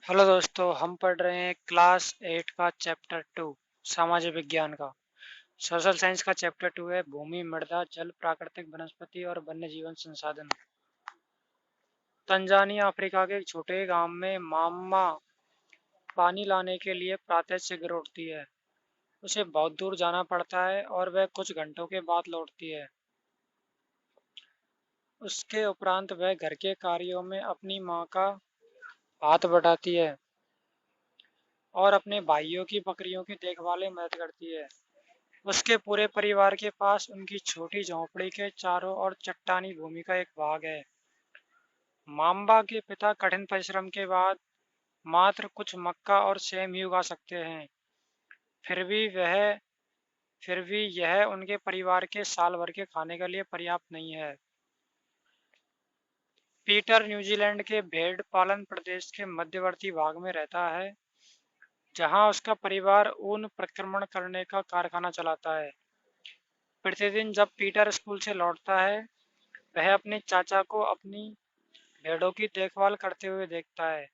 Hello दोस्तों, हम पढ़ रहे हैं क्लास 8 का चैप्टर 2 सामाजिक विज्ञान का। सोशल साइंस का चैप्टर 2 है भूमि, मृदा, जल, प्राकृतिक वनस्पति और वन्य जीवन संसाधन। तंजानिया अफ्रीका के एक छोटे गांव में मामा पानी लाने के लिए प्रातः शीघ्र उठती है। उसे बहुत दूर जाना पड़ता है और वह कुछ घंटों के बाद लौटती है। उसके उपरांत वह घर के कार्यों में अपनी माँ का हाथ बटाती है और अपने भाइयों की बकरियों की देखभाल में मदद करती है। उसके पूरे परिवार के पास उनकी छोटी झोंपड़ी के चारों ओर चट्टानी भूमि का एक भाग है। माम्बा के पिता कठिन परिश्रम के बाद मात्र कुछ मक्का और सेम ही उगा सकते हैं। फिर भी वह फिर भी यह उनके परिवार के साल भर के खाने के लिए पर्याप्त नहीं है। पीटर न्यूजीलैंड के भेड़ पालन प्रदेश के मध्यवर्ती भाग में रहता है, जहां उसका परिवार ऊन प्रक्रमण करने का कारखाना चलाता है। प्रतिदिन जब पीटर स्कूल से लौटता है, वह अपने चाचा को अपनी भेड़ों की देखभाल करते हुए देखता है।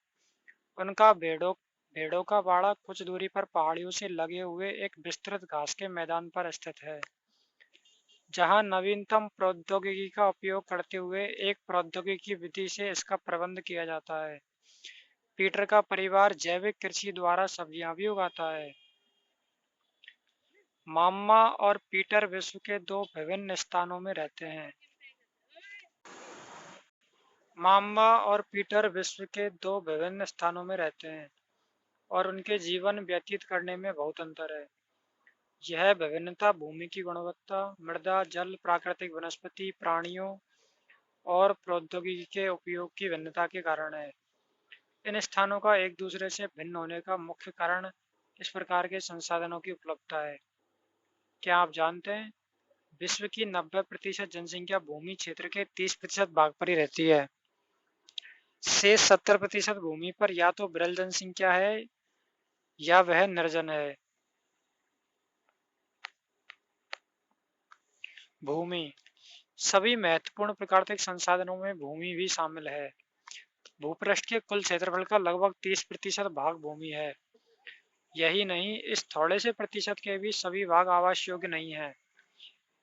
उनका भेड़ों का बाड़ा कुछ दूरी पर पहाड़ियों से लगे हुए एक विस्तृत घास के मैदान पर स्थित है, जहां नवीनतम प्रौद्योगिकी का उपयोग करते हुए एक प्रौद्योगिकी विधि से इसका प्रबंध किया जाता है। पीटर का परिवार जैविक कृषि द्वारा सब्जियां भी उगाता है। मामा और पीटर विश्व के दो विभिन्न स्थानों में रहते हैं। मामा और पीटर विश्व के दो विभिन्न स्थानों में रहते हैं और उनके जीवन व्यतीत करने में बहुत अंतर है। यह विभिन्नता भूमि की गुणवत्ता, मृदा, जल, प्राकृतिक वनस्पति, प्राणियों और प्रौद्योगिकी के उपयोग की भिन्नता के कारण है। इन स्थानों का एक दूसरे से भिन्न होने का मुख्य कारण इस प्रकार के संसाधनों की उपलब्धता है। क्या आप जानते हैं, विश्व की 90% जनसंख्या भूमि क्षेत्र के 30% भाग पर ही रहती है। शेष 70% भूमि पर या तो विरल जनसंख्या है या वह निर्जन है। भूमि, सभी महत्वपूर्ण प्राकृतिक संसाधनों में भूमि भी शामिल है। भूपृष्ठ के कुल क्षेत्रफल का लगभग 30% भाग भूमि है। यही नहीं, इस थोड़े से प्रतिशत के भी सभी भाग आवास योग्य नहीं है।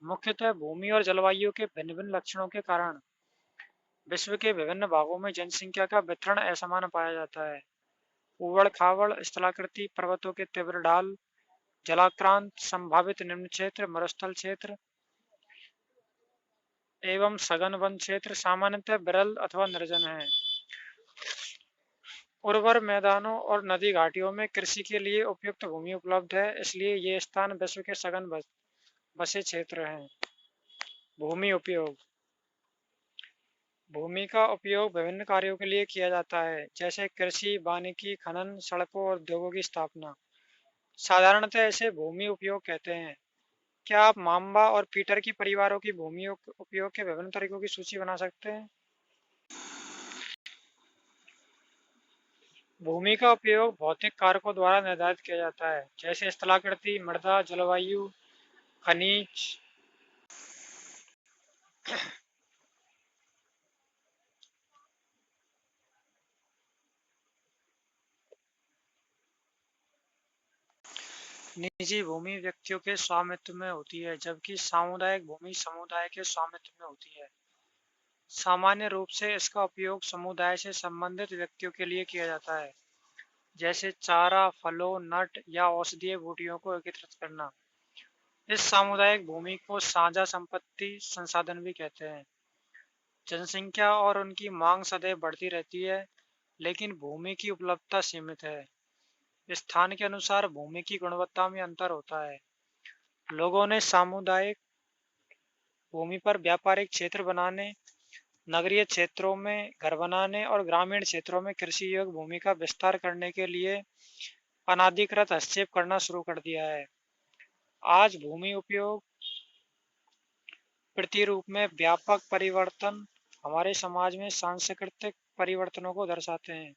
मुख्यतः भूमि और जलवायु के भिन्न भिन्न लक्षणों के कारण विश्व के विभिन्न भागों में जनसंख्या का वितरण असमान पाया जाता है। ऊबड़ खाबड़ स्थलाकृति, पर्वतों के तीव्र ढाल, जलाक्रांत, संभावित निम्न क्षेत्र, मरुस्थल क्षेत्र एवं सघन वन क्षेत्र सामान्यतः विरल अथवा निर्जन है। उर्वर मैदानों और नदी घाटियों में कृषि के लिए उपयुक्त भूमि उपलब्ध है, इसलिए ये स्थान विश्व के सघन बसे क्षेत्र हैं। भूमि उपयोग, भूमि का उपयोग विभिन्न कार्यों के लिए किया जाता है, जैसे कृषि, वानिकी, खनन, सड़कों और उद्योगों की स्थापना। साधारणतः इसे भूमि उपयोग कहते हैं। क्या आप माम्बा और पीटर की परिवारों की भूमि उपयोग के विभिन्न तरीकों की सूची बना सकते हैं? भूमि का उपयोग भौतिक कारकों द्वारा निर्धारित किया जाता है, जैसे स्थलाकृति, मृदा, जलवायु, खनिज। निजी भूमि व्यक्तियों के स्वामित्व में होती है, जबकि सामुदायिक भूमि समुदाय के स्वामित्व में होती है। सामान्य रूप से इसका उपयोग समुदाय से संबंधित व्यक्तियों के लिए किया जाता है, जैसे चारा, फलों, नट या औषधीय बूटियों को एकत्रित करना। इस सामुदायिक भूमि को साझा संपत्ति संसाधन भी कहते हैं। जनसंख्या और उनकी मांग सदैव बढ़ती रहती है, लेकिन भूमि की उपलब्धता सीमित है। स्थान के अनुसार भूमि की गुणवत्ता में अंतर होता है। लोगों ने सामुदायिक भूमि पर व्यापारिक क्षेत्र बनाने, नगरीय क्षेत्रों में घर बनाने और ग्रामीण क्षेत्रों में कृषि योग्य भूमि का विस्तार करने के लिए अनाधिकृत हस्तक्षेप करना शुरू कर दिया है। आज भूमि उपयोग प्रतिरूप में व्यापक परिवर्तन हमारे समाज में सांस्कृतिक परिवर्तनों को दर्शाते हैं।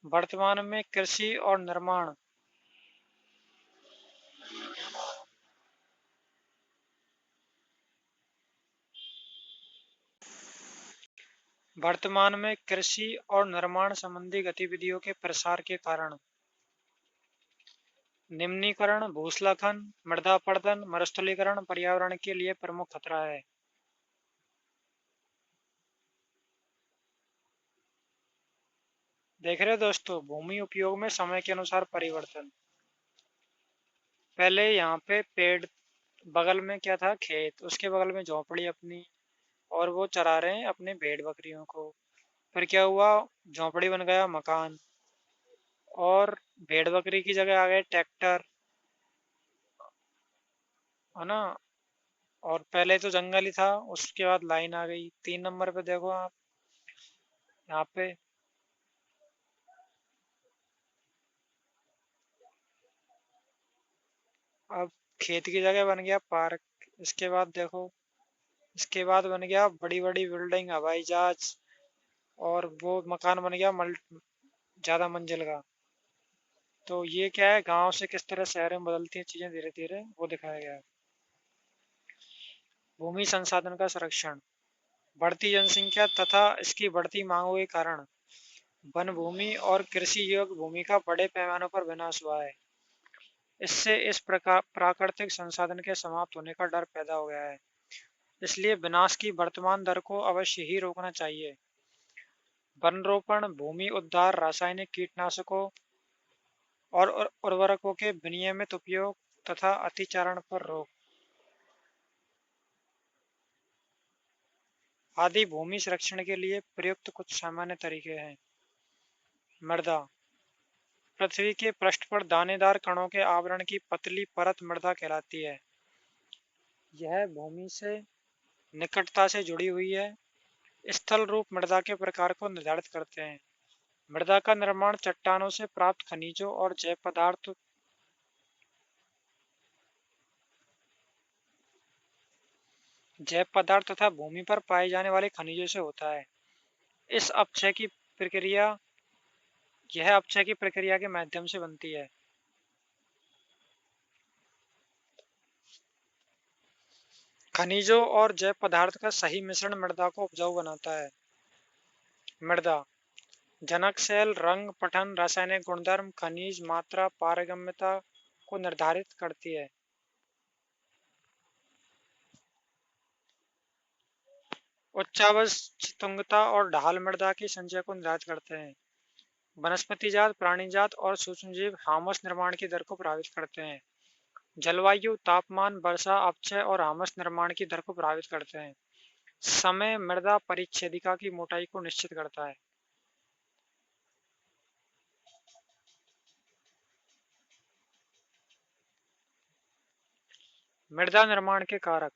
वर्तमान में कृषि और निर्माण वर्तमान में कृषि और निर्माण संबंधी गतिविधियों के प्रसार के कारण निम्नीकरण, भूस्खलन, मृदा अपरदन, मरुस्थलीकरण पर्यावरण के लिए प्रमुख खतरा है। देख रहे हो दोस्तों, भूमि उपयोग में समय के अनुसार परिवर्तन। पहले यहाँ पे पेड़, बगल में क्या था, खेत, उसके बगल में झोपड़ी अपनी, और वो चरा रहे हैं अपने भेड़ बकरियों को। फिर क्या हुआ, झोपड़ी बन गया मकान, और भेड़ बकरी की जगह आ गए ट्रैक्टर, है ना। और पहले तो जंगल ही था, उसके बाद लाइन आ गई। 3 नंबर पे देखो आप, यहाँ पे अब खेत की जगह बन गया पार्क। इसके बाद देखो, इसके बाद बन गया बड़ी बड़ी बिल्डिंग, हवाई जहाज, और वो मकान बन गया ज्यादा मंजिल का। तो ये क्या है, गांव से किस तरह शहर में बदलती हैं चीजें धीरे धीरे, वो दिखाया गया है। भूमि संसाधन का संरक्षण। बढ़ती जनसंख्या तथा इसकी बढ़ती मांगों के कारण वन भूमि और कृषि योग्य भूमि का बड़े पैमाने पर विनाश हुआ है। इससे इस प्रकार प्राकृतिक संसाधन के समाप्त होने का डर पैदा हो गया है। इसलिए विनाश की वर्तमान दर को अवश्य ही रोकना चाहिए। वन रोपण, भूमि उद्धार, रासायनिक कीटनाशकों और उर्वरकों के विनियमित उपयोग तथा अतिचारण पर रोक आदि भूमि संरक्षण के लिए प्रयुक्त कुछ सामान्य तरीके हैं। मृदा। पृथ्वी के पृष्ठ पर दानेदार कणों के आवरण की पतली परत मृदा कहलाती है। यह भूमि से निकटता से जुड़ी हुई है। स्थल रूप मृदा के प्रकार को निर्धारित करते हैं। मृदा का निर्माण चट्टानों से प्राप्त खनिजों और जैव पदार्थ तथा भूमि पर पाए जाने वाले खनिजों से होता है। इस अपक्षय की प्रक्रिया यह अपक्षय की प्रक्रिया के माध्यम से बनती है। खनिजों और जैव पदार्थ का सही मिश्रण मृदा को उपजाऊ बनाता है। मृदा जनक सेल, रंग, पठन, रासायनिक गुणधर्म, खनिज मात्रा, पारगम्यता को निर्धारित करती है। उच्चावच, तुंगता और ढाल मृदा की संचय को निर्धारित करते हैं। वनस्पति जात, प्राणी जात और सूक्ष्मजीव हामस निर्माण की दर को प्रभावित करते हैं। जलवायु, तापमान, वर्षा, अपक्षय और हामस निर्माण की दर को प्रभावित करते हैं। समय मृदा परिच्छेदिका की मोटाई को निश्चित करता है। मृदा निर्माण के कारक।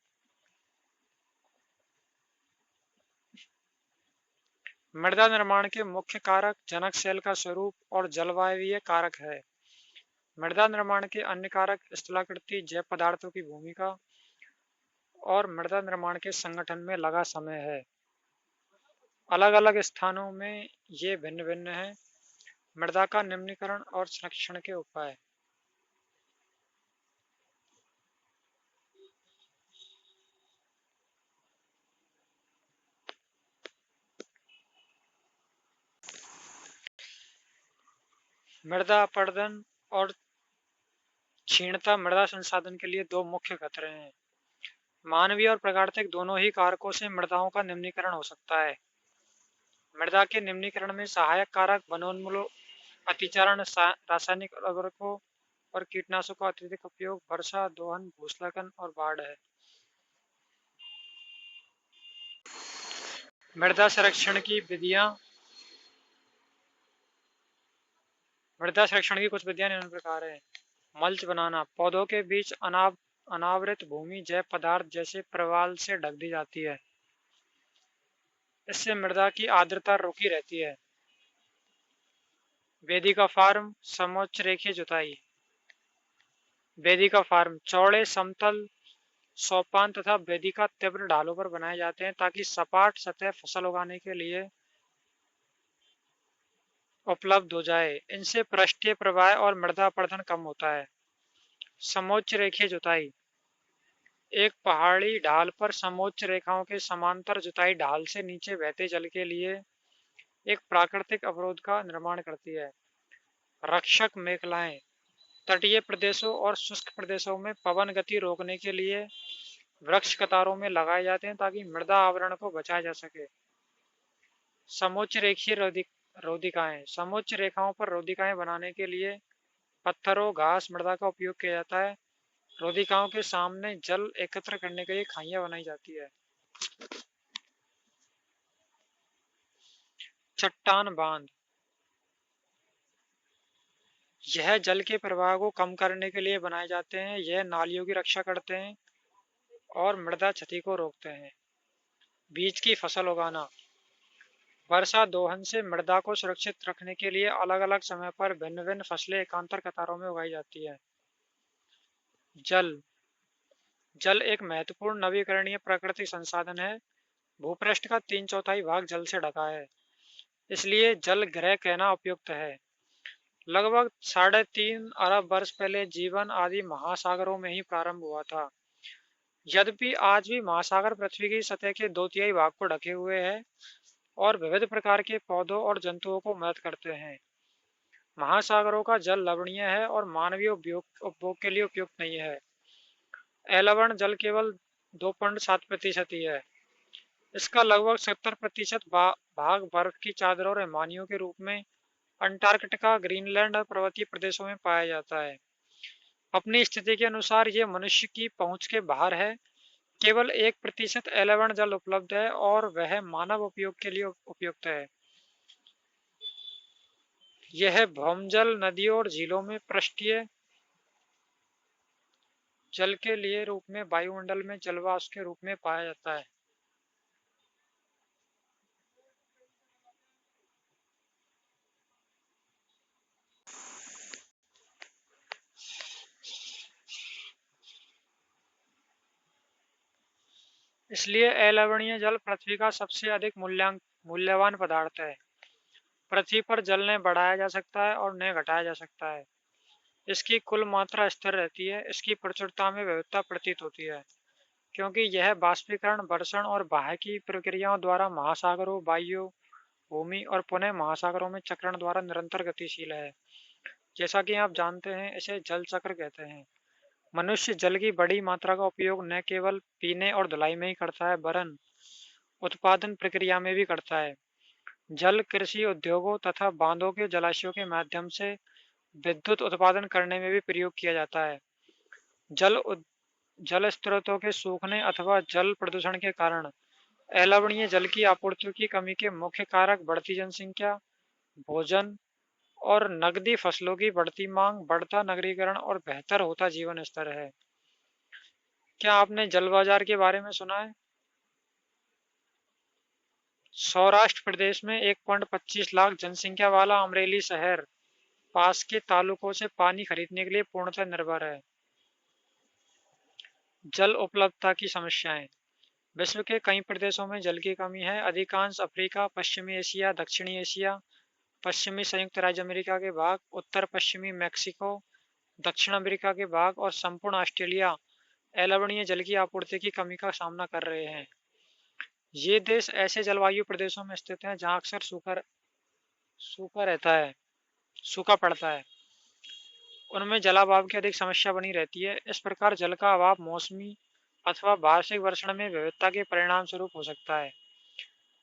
मृदा निर्माण के मुख्य कारक जनक सेल का स्वरूप और जलवायवीय कारक है। मृदा निर्माण के अन्य कारक स्थलाकृति, जैव पदार्थों की भूमिका और मृदा निर्माण के संगठन में लगा समय है। अलग अलग स्थानों में ये भिन्न भिन्न है। मृदा का निम्नीकरण और संरक्षण के उपाय। मृदा अपरदन और क्षीणता मृदा संसाधन के लिए दो मुख्य खतरे हैं। मानवीय और प्राकृतिक दोनों ही कारकों से मृदाओं का निम्नीकरण हो सकता है। मृदा के निम्नीकरण में सहायक कारक वनोन्मूलन, अतिचारण, रासायनिक उर्वरकों और कीटनाशकों का अत्यधिक उपयोग, वर्षा, दोहन, भूस्खलन और बाढ़ है। मृदा संरक्षण की विधियां। मृदा संरक्षण की कुछ विधियां निम्न प्रकार है। मल्च बनाना, पौधों के बीच अनावृत भूमि जैव पदार्थ जैसे प्रवाल से ढक दी जाती है। इससे मृदा की आर्द्रता रोकी रहती है। वेदिका फार्म, समोच्च रेखीय जुताई। वेदिका फार्म चौड़े समतल सोपान तथा वेदिका तीव्र ढालों पर बनाए जाते हैं ताकि सपाट सतह फसल उगाने के लिए उपलब्ध हो जाए। इनसे पृष्ठीय प्रवाह और मृदा अपरदन कम होता है। समोच्च रेखीय जुताई एक पहाड़ी ढाल पर समोच्च रेखाओं के समांतर जुताई ढाल से नीचे बहते जल के लिए एक प्राकृतिक अवरोध का निर्माण करती है। रक्षक मेखलाएं तटीय प्रदेशों और शुष्क प्रदेशों में पवन गति रोकने के लिए वृक्ष कतारों में लगाए जाते हैं ताकि मृदा आवरण को बचाया जा सके। समोच्च रेखीय रोधिकाएं समोच्च रेखाओं पर रोधिकाएं बनाने के लिए पत्थरों घास मृदा का उपयोग किया जाता है। रोधिकाओं के सामने जल एकत्र करने के लिए खाइयां बनाई जाती है। चट्टान बांध यह जल के प्रवाह को कम करने के लिए बनाए जाते हैं। यह नालियों की रक्षा करते हैं और मृदा क्षति को रोकते हैं। बीज की फसल उगाना वर्षा दोहन से मृदा को सुरक्षित रखने के लिए अलग अलग समय पर भिन्न भिन्न फसलें एकांतर कतारों में उगाई जाती है। जल जल एक महत्वपूर्ण नवीकरणीय प्राकृतिक संसाधन है। भूपृष्ठ का 3/4 भाग जल से ढका है, इसलिए जल ग्रह कहना उपयुक्त है। लगभग 3.5 अरब वर्ष पहले जीवन आदि महासागरों में ही प्रारंभ हुआ था। यद्यपि आज भी महासागर पृथ्वी की सतह के 2/3 भाग को ढके हुए हैं और विविध प्रकार के पौधों और जंतुओं को मदद करते हैं। महासागरों का जल लवणीय है और मानवीय उपभोग के लिए उपयुक्त नहीं है। अलवण जल केवल 2.7% ही है। इसका लगभग 70% भाग बर्फ की चादर और हिमानियों के रूप में अंटार्कटिका, ग्रीनलैंड और पर्वतीय प्रदेशों में पाया जाता है। अपनी स्थिति के अनुसार यह मनुष्य की पहुंच के बाहर है। केवल 1% अलवण जल उपलब्ध है और वह मानव उपयोग के लिए उपयुक्त है। यह भौमजल, नदियों और झीलों में पृष्ठीय जल के लिए रूप में वायुमंडल में जलवाष्प के रूप में पाया जाता है। इसलिए अलवणीय जल पृथ्वी का सबसे अधिक मूल्यवान पदार्थ है। पृथ्वी पर जल न बढ़ाया जा सकता है और न घटाया जा सकता है। इसकी कुल मात्रा स्थिर रहती है। इसकी प्रचुरता में विविधता प्रतीत होती है, क्योंकि यह बाष्पीकरण, वर्षण और बाह्य की प्रक्रियाओं द्वारा महासागरों, वायु, भूमि और पुनः महासागरों में चक्रण द्वारा निरंतर गतिशील है। जैसा कि आप जानते हैं, इसे जल चक्र कहते हैं। मनुष्य जल की बड़ी मात्रा का उपयोग न केवल पीने और धुलाई में ही करता है, वरन उत्पादन प्रक्रिया में भी करता है। जल कृषि उद्योगों तथा बांधों के जलाशयों के माध्यम से विद्युत उत्पादन करने में भी प्रयोग किया जाता है। जल स्रोतों के सूखने अथवा जल प्रदूषण के कारण अलवणीय जल की आपूर्ति की कमी के मुख्य कारक बढ़ती जनसंख्या, भोजन और नकदी फसलों की बढ़ती मांग, बढ़ता नगरीकरण और बेहतर होता जीवन स्तर है। क्या आपने जल बाजार के बारे में सुना है? सौराष्ट्र प्रदेश में 1.25 लाख जनसंख्या वाला अमरेली शहर पास के तालुकों से पानी खरीदने के लिए पूर्णतः निर्भर है। जल उपलब्धता की समस्याएं विश्व के कई प्रदेशों में जल की कमी है। अधिकांश अफ्रीका, पश्चिमी एशिया, दक्षिणी एशिया, पश्चिमी संयुक्त राज्य अमेरिका के भाग, उत्तर पश्चिमी मैक्सिको, दक्षिण अमेरिका के भाग और संपूर्ण ऑस्ट्रेलिया अलवणीय जल की आपूर्ति की कमी का सामना कर रहे हैं। ये देश ऐसे जलवायु प्रदेशों में स्थित हैं जहां अक्सर सूखा रहता है, सूखा पड़ता है। उनमें जलाभाव की अधिक समस्या बनी रहती है। इस प्रकार जल का अभाव मौसमी अथवा वार्षिक वर्षण में विविधता के परिणाम स्वरूप हो सकता है,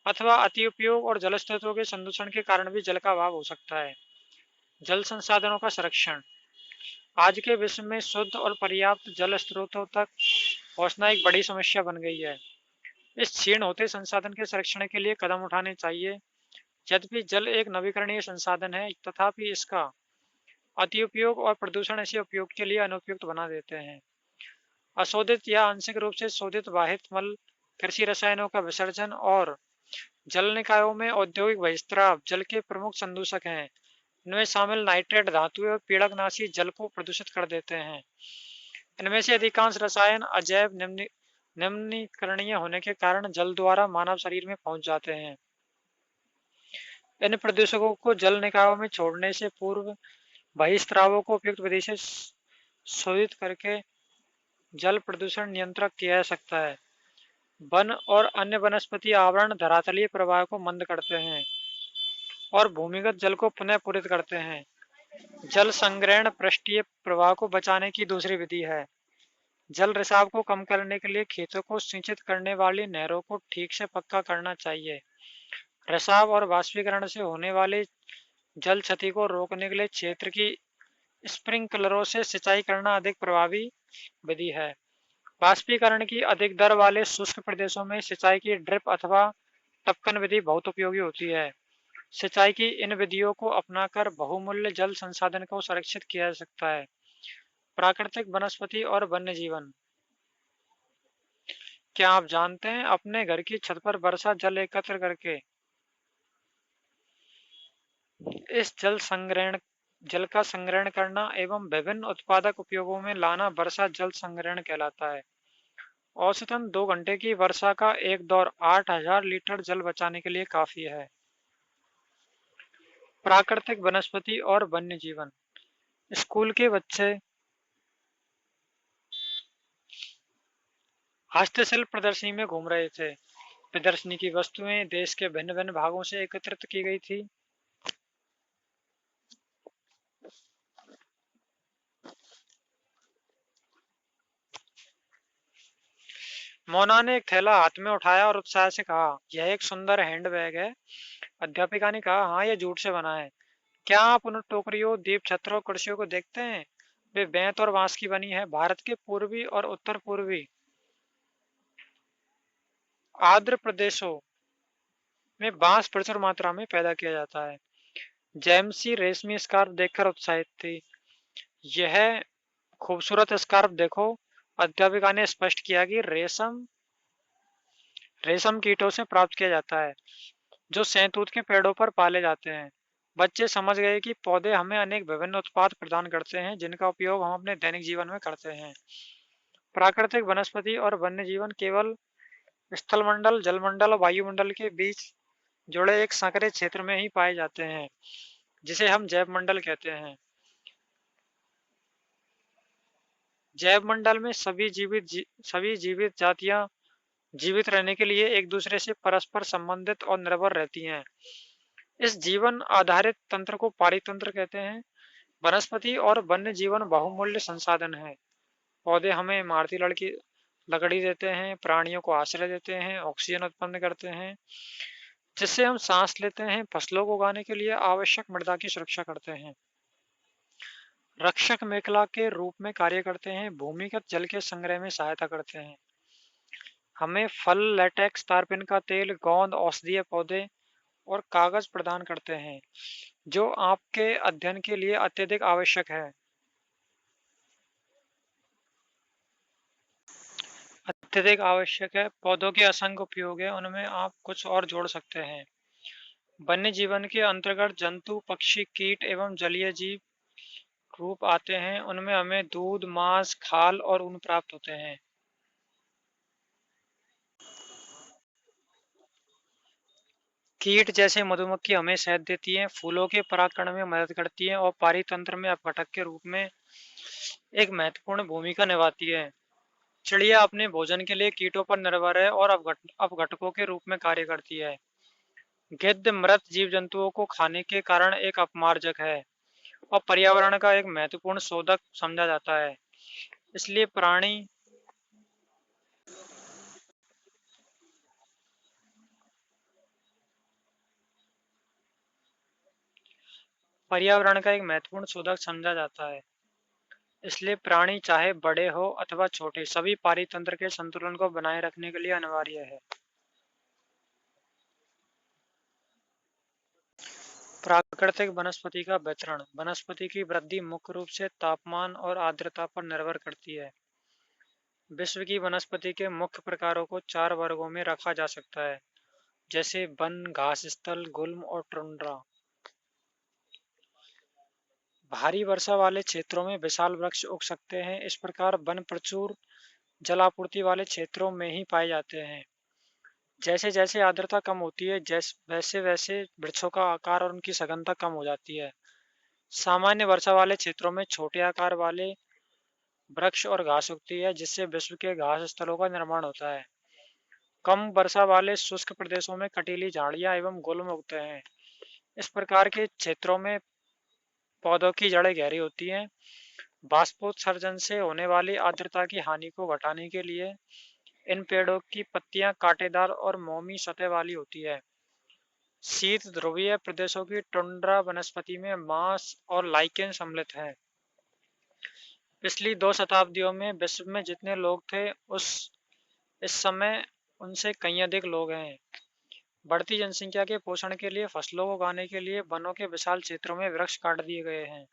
अथवा अति उपयोग और जल स्रोतों के संदूषण के कारण भी जल का अभाव हो सकता है। जल संसाधनों का संरक्षण आज के विश्व में शुद्ध और पर्याप्त जल स्रोतों तक पहुंचना एक बड़ी समस्या बन गई है। इस क्षीण होते संसाधन के संरक्षण के लिए कदम उठाने चाहिए। यद्यपि जल एक नवीकरणीय संसाधन है, तथापि इसका अति उपयोग और प्रदूषण इसे उपयोग के लिए अनुपयुक्त बना देते हैं। अशोधित या आंशिक रूप से शोधित वाहित मल, कृषि रसायनों का विसर्जन और जल निकायों में औद्योगिक बहिस्त्राव जल के प्रमुख संदूषक हैं। इनमें शामिल नाइट्रेट धातुएं और पीड़कनाशी जल को प्रदूषित कर देते हैं। इनमें से अधिकांश रसायन अजैव निम्नीकरणीय होने के कारण जल द्वारा मानव शरीर में पहुंच जाते हैं। इन प्रदूषकों को जल निकायों में छोड़ने से पूर्व बहिस्त्रावों को उपयुक्त विधि से शोधित करके जल प्रदूषण नियंत्रित किया जा सकता है। वन और अन्य वनस्पति आवरण धरातलीय प्रवाह को मंद करते हैं और भूमिगत जल को पुनः पूरित करते हैं। जल संग्रहण पृष्ठीय प्रवाह को बचाने की दूसरी विधि है। जल रिसाव को कम करने के लिए खेतों को सिंचित करने वाली नहरों को ठीक से पक्का करना चाहिए। रिसाव और वाष्पीकरण से होने वाली जल क्षति को रोकने के लिए क्षेत्र की स्प्रिंकलरों से सिंचाई करना अधिक प्रभावी विधि है। वाष्पीकरण की अधिक दर वाले शुष्क प्रदेशों में सिंचाई की ड्रिप अथवा टपकन विधि बहुत उपयोगी होती है। सिंचाई की इन विधियों को अपनाकर बहुमूल्य जल संसाधन को संरक्षित किया जा सकता है। प्राकृतिक वनस्पति और वन्य जीवन। क्या आप जानते हैं अपने घर की छत पर वर्षा जल एकत्र करके इस जल का संग्रहण करना एवं विभिन्न उत्पादक उपयोगों में लाना वर्षा जल संग्रहण कहलाता है। औसतन 2 घंटे की वर्षा का एक दौर 8,000 लीटर जल बचाने के लिए काफी है। प्राकृतिक वनस्पति और वन्य जीवन। स्कूल के बच्चे हस्तशिल्प प्रदर्शनी में घूम रहे थे। प्रदर्शनी की वस्तुएं देश के भिन्न भिन्न भागों से एकत्रित की गई थी। मोना ने एक थैला हाथ में उठाया और उत्साह से कहा, यह एक सुंदर हैंडबैग है। अध्यापिका ने कहा, हाँ, यह जूट से बना है। क्या आप उन टोकरियों, दीप छत्रों, कुर्सियों को देखते हैं? वे बेंत और बांस की बनी है। भारत के पूर्वी और उत्तर पूर्वी आर्द्र प्रदेशों में बांस प्रचुर मात्रा में पैदा किया जाता है। जेम्सी रेशमी स्कार्फ देखकर उत्साहित थी। यह खूबसूरत स्कार्फ देखो। अध्यापिका ने स्पष्ट किया कि रेशम कीटों से प्राप्त किया जाता है, जो शहतूत के पेड़ों पर पाले जाते हैं। बच्चे समझ गए कि पौधे हमें अनेक विभिन्न उत्पाद प्रदान करते हैं, जिनका उपयोग हम अपने दैनिक जीवन में करते हैं। प्राकृतिक वनस्पति और वन्य जीवन केवल स्थलमंडल, जलमंडल और वायुमंडल के बीच जुड़े एक संकरे क्षेत्र में ही पाए जाते हैं, जिसे हम जैव मंडल कहते हैं। जैव मंडल में सभी जीवित जातियां जीवित रहने के लिए एक दूसरे से परस्पर संबंधित और निर्भर रहती हैं। इस जीवन आधारित तंत्र को पारितंत्र कहते हैं। वनस्पति और वन्य जीवन बहुमूल्य संसाधन है। पौधे हमें इमारती लकड़ी देते हैं, प्राणियों को आश्रय देते हैं, ऑक्सीजन उत्पन्न करते हैं, जिससे हम सांस लेते हैं, फसलों को उगाने के लिए आवश्यक मृदा की सुरक्षा करते हैं, रक्षक मेखला के रूप में कार्य करते हैं, भूमिगत जल के संग्रह में सहायता करते हैं। हमें फल, लेटेक्स, तारपिन का तेल, गोंद, औषधीय पौधे और कागज प्रदान करते हैं, जो आपके अध्ययन के लिए अत्यधिक आवश्यक है। पौधों के असंख्य उपयोग है, उनमें आप कुछ और जोड़ सकते हैं। वन्य जीवन के अंतर्गत जंतु, पक्षी, कीट एवं जलीय जीव रूप आते हैं। उनमें हमें दूध, मांस, खाल और ऊन प्राप्त होते हैं। कीट जैसे मधुमक्खी हमें शहद देती है, फूलों के परागकण में मदद करती है और पारितंत्र में अपघटक के रूप में एक महत्वपूर्ण भूमिका निभाती है। चिड़िया अपने भोजन के लिए कीटों पर निर्भर है और अपघटकों के रूप में कार्य करती है। गिद्ध मृत जीव जंतुओं को खाने के कारण एक अपमार्जक है और पर्यावरण का एक महत्वपूर्ण शोधक समझा जाता है। इसलिए प्राणी पर्यावरण का एक महत्वपूर्ण शोधक समझा जाता है। इसलिए प्राणी चाहे बड़े हो अथवा छोटे, सभी पारितंत्र के संतुलन को बनाए रखने के लिए अनिवार्य है। प्राकृतिक वनस्पति का वितरण। वनस्पति की वृद्धि मुख्य रूप से तापमान और आर्द्रता पर निर्भर करती है। विश्व की वनस्पति के मुख्य प्रकारों को 4 वर्गों में रखा जा सकता है, जैसे वन, घास स्थल, गुल्म और टुंड्रा। भारी वर्षा वाले क्षेत्रों में विशाल वृक्ष उग सकते हैं। इस प्रकार वन प्रचुर जलापूर्ति वाले क्षेत्रों में ही पाए जाते हैं। जैसे जैसे आर्द्रता कम होती है, वैसे वैसे वृक्षों का आकार और उनकी सघनता कम हो जाती है। सामान्य वर्षा वाले क्षेत्रों में छोटे आकार वाले वृक्ष और घास उगती है, जिससे विश्व के घास स्थलों का निर्माण होता है। कम वर्षा वाले शुष्क प्रदेशों में कटीली झाड़ियां एवं गुल्म उगते हैं। इस प्रकार के क्षेत्रों में पौधों की जड़ें गहरी होती हैं। बाष्पोत्सर्जन से होने वाली आर्द्रता की हानि को घटाने के लिए इन पेड़ों की पत्तियां कांटेदार और मोमी सतह वाली होती है। शीत ध्रुवीय प्रदेशों की टुंड्रा वनस्पति में मांस और लाइकेन सम्मिलित हैं। पिछली 2 शताब्दियों में विश्व में जितने लोग थे उस इस समय उनसे कहीं अधिक लोग हैं। बढ़ती जनसंख्या के पोषण के लिए फसलों को उगाने के लिए वनों के विशाल क्षेत्रों में वृक्ष काट दिए गए हैं।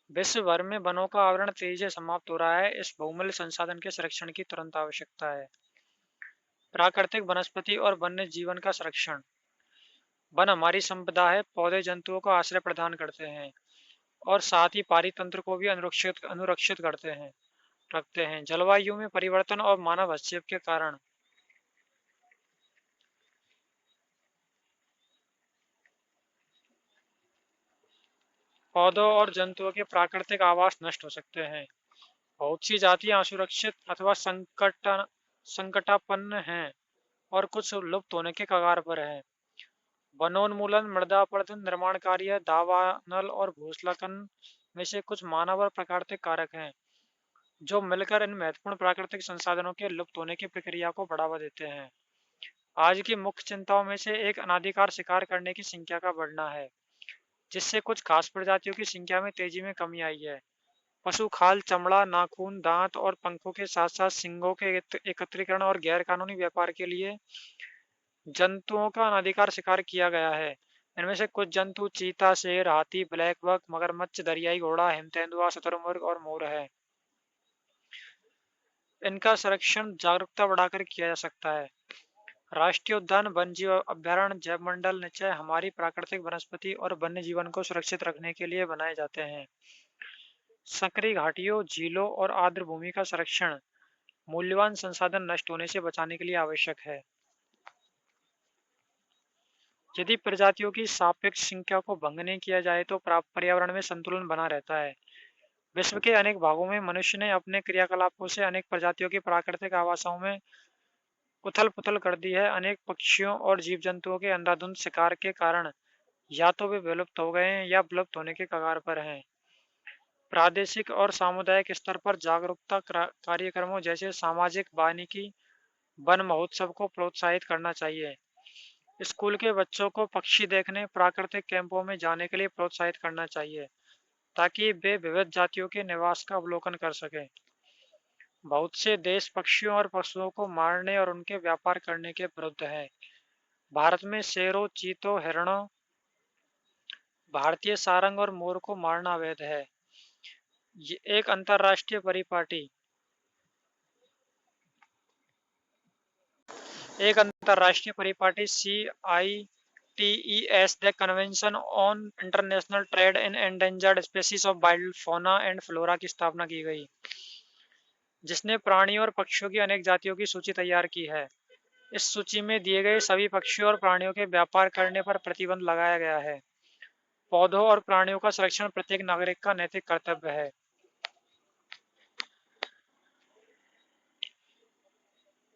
विश्व भर में वनों का आवरण तेजी से समाप्त हो रहा है। इस बहुमूल्य संसाधन के संरक्षण की तुरंत आवश्यकता है। प्राकृतिक वनस्पति और वन्य जीवन का संरक्षण। वन हमारी संपदा है। पौधे जंतुओं को आश्रय प्रदान करते हैं और साथ ही पारितंत्र को भी अनुरक्षित रखते हैं। जलवायु में परिवर्तन और मानव हस्तक्षेप के कारण पौधों और जंतुओं के प्राकृतिक आवास नष्ट हो सकते हैं। बहुत सी जातियां असुरक्षित अथवा संकटापन्न हैं और कुछ लुप्त होने के कगार पर हैं। वनोन्मूलन, मृदा अपरदन, निर्माण कार्य, दावानल और भूस्खलन में से कुछ मानव और प्राकृतिक कारक हैं, जो मिलकर इन महत्वपूर्ण प्राकृतिक संसाधनों के लुप्त होने की प्रक्रिया को बढ़ावा देते हैं। आज की मुख्य चिंताओं में से एक अनाधिकार शिकार करने की संख्या का बढ़ना है, जिससे कुछ खास प्रजातियों की संख्या में तेजी में कमी आई है। पशु खाल, चमड़ा, नाखून, दांत और पंखों के साथ साथ सींगों के एकत्रीकरण और गैरकानूनी व्यापार के लिए जंतुओं का अनाधिकार शिकार किया गया है। इनमें से कुछ जंतु चीता, शेर, हाथी, ब्लैक बक, मगरमच्छ, दरियाई घोड़ा, हिम तेंदुआ, शुतुरमुर्ग और मोर है। इनका संरक्षण जागरूकता बढ़ाकर किया जा सकता है। राष्ट्रीय उद्यान, वन्यजीव अभयारण्य, जैवमंडल निश्चय हमारी प्राकृतिक वनस्पति और वन्य जीवन को सुरक्षित रखने के लिए बनाए जाते हैं। संकरी घाटियों, झीलों और आर्द्र भूमि का संरक्षण मूल्यवान संसाधन नष्ट होने से बचाने के लिए आवश्यक है। यदि प्रजातियों की सापेक्ष संख्या को भंग नहीं किया जाए तो पर्यावरण में संतुलन बना रहता है। विश्व के अनेक भागों में मनुष्य ने अपने क्रियाकलापों से अनेक प्रजातियों की प्राकृतिक आवासों में उथल पुथल कर दी है। अनेक पक्षियों और जीव जंतुओं के अंधाधुंध शिकार के कारण या तो वे विलुप्त हो गए हैं या विलुप्त होने के कगार पर हैं। प्रादेशिक और सामुदायिक स्तर पर जागरूकता कार्यक्रमों जैसे सामाजिक वानिकी वन महोत्सव को प्रोत्साहित करना चाहिए। स्कूल के बच्चों को पक्षी देखने, प्राकृतिक कैंपों में जाने के लिए प्रोत्साहित करना चाहिए, ताकि वे विविध जातियों के निवास का अवलोकन कर सकें। बहुत से देश पक्षियों और पशुओं को मारने और उनके व्यापार करने के विरुद्ध हैं। भारत में शेरों, चीतों, हिरणों, भारतीय सारंग और मोर को मारना अवैध है। ये एक अंतर्राष्ट्रीय परिपाटी CITES, the convention on international trade in endangered species of wild fauna and flora की स्थापना की गई, जिसने प्राणियों और पक्षियों की अनेक जातियों की सूची तैयार की है। इस सूची में दिए गए सभी पक्षियों और प्राणियों के व्यापार करने पर प्रतिबंध लगाया गया है। पौधों और प्राणियों का संरक्षण प्रत्येक नागरिक का नैतिक कर्तव्य है।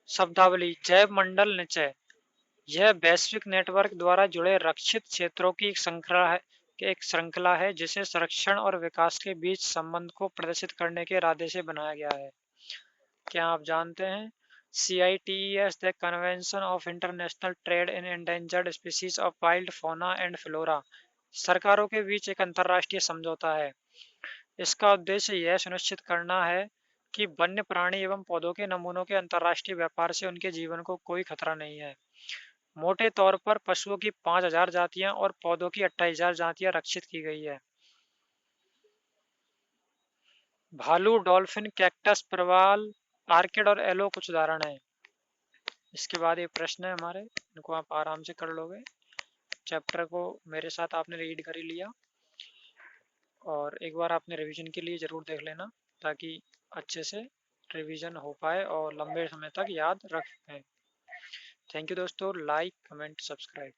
शब्दावली: जैव मंडल निचय। यह वैश्विक नेटवर्क द्वारा जुड़े रक्षित क्षेत्रों की एक श्रृंखला है जिसे संरक्षण और विकास के बीच संबंध को प्रदर्शित करने के इरादे से बनाया गया है। क्या आप जानते हैं CITES, the convention of international trade in endangered species of wild fauna and flora सरकारों के बीच एक अंतर्राष्ट्रीय समझौता है। इसका उद्देश्य यह सुनिश्चित करना है कि वन्य प्राणी एवं पौधों के नमूनों के अंतर्राष्ट्रीय व्यापार से उनके जीवन को कोई खतरा नहीं है। मोटे तौर पर पशुओं की 5,000 जातियां और पौधों की 28,000 जातियां रक्षित की गई है। भालू, डॉल्फिन, कैक्टस, प्रवाल, आर्किड और एलो कुछ उदाहरण हैं। इसके बाद ये प्रश्न है हमारे, इनको आप आराम से कर लोगे। चैप्टर को मेरे साथ आपने रीड कर ही लिया और एक बार आपने रिवीजन के लिए ज़रूर देख लेना, ताकि अच्छे से रिवीजन हो पाए और लंबे समय तक याद रख पाए। थैंक यू दोस्तों। Like, comment, subscribe.